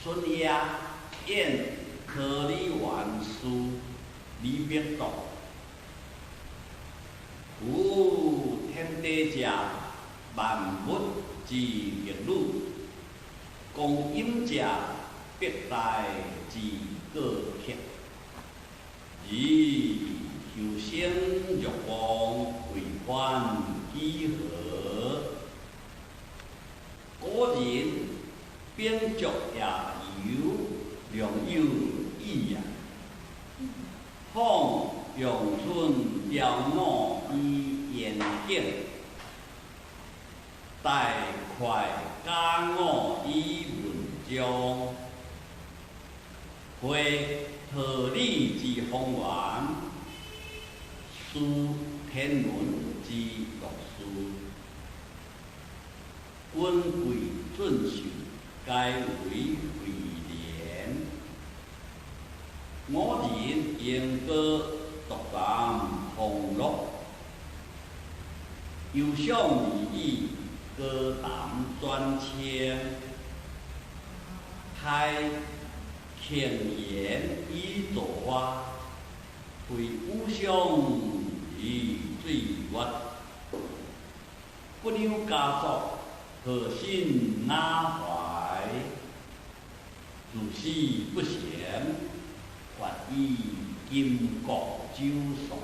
春夜宴科理元书李必道，夫天地者，万物之逆旅，光阴者，必代之过客。而求生欲望，为患几何？古人秉烛夜游，良有意也。况阳春雕我以言景，待快加我以文章。会合理之方圆，书天文之学书，君贵遵守，该为为廉。我人应歌独当红乐，忧伤而已，歌谈专谦。太轻言以作花，非无相以最月。不留家作，何心哪怀？如是不贤，还以金国酒所。